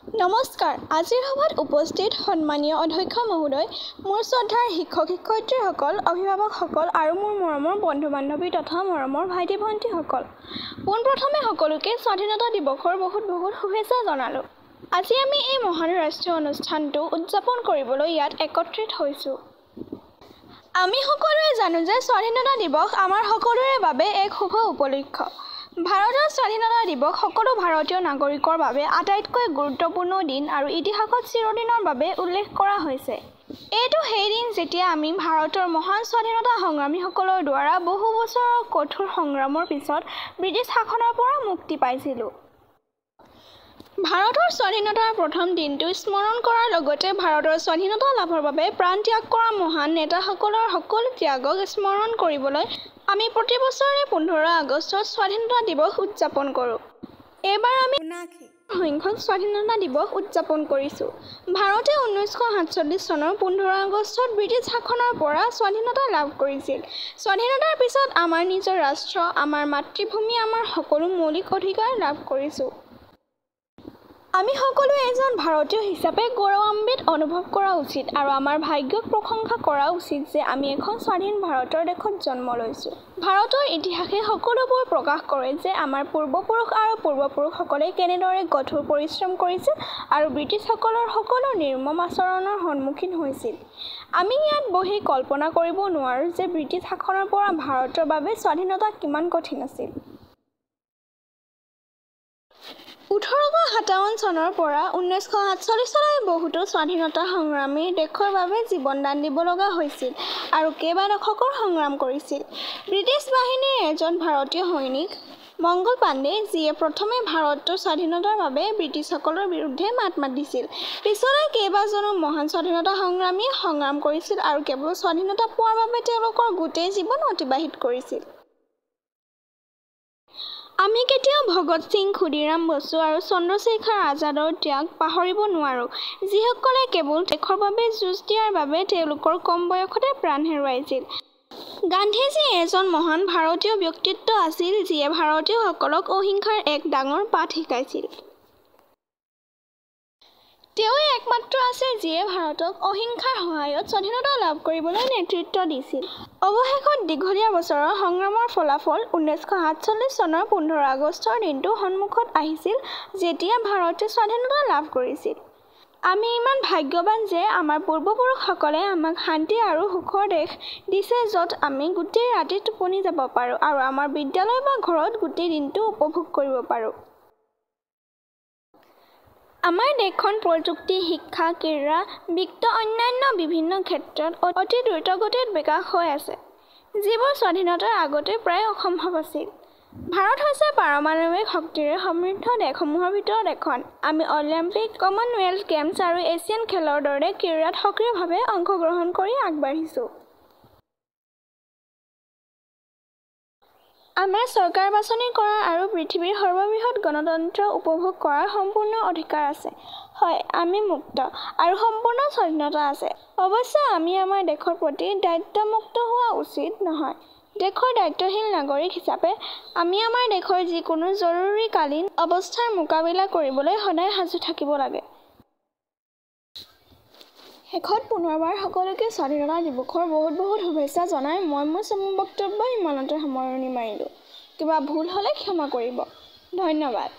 নমস্কাৰ। আজিৰ সভাত উপস্থিত সন্মানীয় অধ্যক্ষ মহোদয়, মোৰ শ্ৰদ্ধাৰ শিক্ষক শিক্ষয়িত্ৰীসকল, অভিভাৱকসকল আৰু মোৰ মৰমৰ বন্ধু বান্ধৱী তথা মৰমৰ ভাইটি ভণ্টিসকল, পোনপ্ৰথমে সকলোকে স্বাধীনতা দিৱসৰ বহুত বহুত শুভেচ্ছা জনালোঁ। আজি আমি এই মহান ৰাষ্ট্ৰীয় অনুষ্ঠানটো উদযাপন কৰিবলৈ ইয়াত একত্ৰিত হৈছোঁ। আমি সকলোৱে জানো যে স্বাধীনতা দিৱস আমাৰ সকলোৰে বাবে এক শুভ উপলক্ষ। ভাৰতৰ স্বাধীনতা দিৱস সকলো ভাৰতীয় নাগৰিকৰ বাবে আটাইতকৈ গুৰুত্বপূৰ্ণ দিন আৰু ইতিহাসত চিৰদিনৰ বাবে উল্লেখ কৰা হৈছে। এইটো সেই দিন যেতিয়া আমি ভাৰতৰ মহান স্বাধীনতা সংগ্ৰামীসকলৰ দ্বাৰা বহু বছৰৰ কঠোৰ সংগ্ৰামৰ পিছত ব্ৰিটিছ শাসনৰ পৰা মুক্তি পাইছিলোঁ। ভাৰতৰ স্বাধীনতাৰ প্ৰথম দিনটো স্মৰণ কৰাৰ লগতে ভাৰতৰ স্বাধীনতা লাভৰ বাবে প্ৰাণ ত্যাগ কৰা মহান নেতাসকলৰ সকলো ত্যাগক স্মৰণ কৰিবলৈ আমি প্ৰতি বছৰে 15 আগষ্টত স্বাধীনতা দিৱস উদযাপন কৰোঁ। এইবাৰ আমি সংখ্যক স্বাধীনতা দিৱস উদযাপন কৰিছোঁ। ভাৰতে 1947 চনৰ 15 আগষ্টত ব্ৰিটিছ শাসনৰ পৰা স্বাধীনতা লাভ কৰিছিল। স্বাধীনতাৰ পিছত আমাৰ নিজৰ ৰাষ্ট্ৰ, আমাৰ মাতৃভূমি, আমাৰ সকলো মৌলিক অধিকাৰ লাভ কৰিছোঁ। আমি সকলোৱে এজন ভাৰতীয় হিচাপে গৌৰৱান্বিত অনুভৱ কৰা উচিত আৰু আমাৰ ভাগ্যক প্ৰশংসা কৰা উচিত যে আমি এখন স্বাধীন ভাৰতৰ দেশত জন্ম লৈছোঁ। ভাৰতৰ ইতিহাসে সকলোবোৰ প্ৰকাশ কৰে যে আমাৰ পূৰ্বপুৰুষ আৰু পূৰ্বপুৰুষসকলে কেনেদৰে কঠোৰ পৰিশ্ৰম কৰিছিল আৰু ব্ৰিটিছসকলৰ সকলো নিৰ্মম আচৰণৰ সন্মুখীন হৈছিল। আমি ইয়াত বহি কল্পনা কৰিব নোৱাৰোঁ যে ব্ৰিটিছ শাসনৰ পৰা ভাৰতৰ বাবে স্বাধীনতা কিমান কঠিন আছিল। 1857 চনৰ পৰা 1947 চনলৈ বহুতো স্বাধীনতা সংগ্ৰামী দেশৰ বাবে জীৱনদান দিব লগা হৈছিল আৰু কেইবা দশকৰ সংগ্ৰাম কৰিছিল। ব্ৰিটিছ বাহিনীৰ এজন ভাৰতীয় সৈনিক মংগল পাণ্ডে, যিয়ে প্ৰথমে ভাৰতৰ স্বাধীনতাৰ বাবে ব্ৰিটিছসকলৰ বিৰুদ্ধে মাত মাতিছিল, পিছলৈ কেইবাজনো মহান স্বাধীনতা সংগ্ৰামীয়ে সংগ্ৰাম কৰিছিল আৰু কেৱল স্বাধীনতা পোৱাৰ বাবে তেওঁলোকৰ গোটেই জীৱন অতিবাহিত কৰিছিল। আমি কেতিয়াও ভগৎ সিং, ক্ষুদিৰাম বসু আৰু চন্দ্ৰশেখৰ আজাদৰ ত্যাগ পাহৰিব নোৱাৰোঁ, যিসকলে কেৱল দেশৰ বাবে যুঁজ দিয়াৰ বাবে তেওঁলোকৰ কম বয়সতে প্ৰাণ হেৰুৱাইছিল। গান্ধীজী এজন মহান ভাৰতীয় ব্যক্তিত্ব আছিল, যিয়ে ভাৰতীয়সকলক অহিংসাৰ এক ডাঙৰ পাঠ শিকাইছিল। তেওঁৱেই একমাত্ৰ আছিল যিয়ে ভাৰতক অহিংসাৰ সহায়ত স্বাধীনতা লাভ কৰিবলৈ নেতৃত্ব দিছিল। অৱশেষত দীঘলীয়া বছৰৰ সংগ্ৰামৰ ফলাফল 1947 চনৰ 15 আগষ্টৰ দিনটো সন্মুখত আহিছিল, যেতিয়া ভাৰতে স্বাধীনতা লাভ কৰিছিল। আমি ইমান ভাগ্যৱান যে আমাৰ পূৰ্বপুৰুষসকলে আমাক শান্তি আৰু সুখৰ দেশ দিছে, য'ত আমি গোটেই ৰাতি টোপনি যাব পাৰোঁ আৰু আমাৰ বিদ্যালয় বা ঘৰত গোটেই দিনটো উপভোগ কৰিব পাৰোঁ। আমাৰ দেশখন প্ৰযুক্তি, শিক্ষা, ক্ৰীড়া, বিত্ত অন্যান্য বিভিন্ন ক্ষেত্ৰত অতি দ্ৰুতগতিত বিকাশ হৈ আছে, যিবোৰ স্বাধীনতাৰ আগতে প্ৰায় অসম্ভৱ আছিল। ভাৰত হৈছে পাৰমাণৱিক শক্তিৰে সমৃদ্ধ দেশসমূহৰ ভিতৰত এখন। আমি অলিম্পিক, কমনৱেলথ গেমছ আৰু এছিয়ান খেলৰ দৰে ক্ৰীড়াত সক্ৰিয়ভাৱে অংশগ্ৰহণ কৰি আগবাঢ়িছোঁ। আমাৰ চৰকাৰ বাছনি কৰাৰ আৰু পৃথিৱীৰ সৰ্ববৃহৎ গণতন্ত্ৰ উপভোগ কৰাৰ সম্পূৰ্ণ অধিকাৰ আছে। হয়, আমি মুক্ত আৰু সম্পূৰ্ণ স্বাধীনতা আছে। অৱশ্যে আমি আমাৰ দেশৰ প্ৰতি দায়িত্বমুক্ত হোৱা উচিত নহয়। দেশৰ দায়িত্বশীল নাগৰিক হিচাপে আমি আমাৰ দেশৰ যিকোনো জৰুৰীকালীন অৱস্থাৰ মোকাবিলা কৰিবলৈ সদায় সাজু থাকিব লাগে। শেষত পুনৰবাৰ সকলোকে স্বাধীনতা দিৱসৰ বহুত বহুত শুভেচ্ছা জনাই মই মোৰ বক্তব্য ইমানতে সামৰণি মাৰিলোঁ। কিবা ভুল হ'লে ক্ষমা কৰিব। ধন্যবাদ।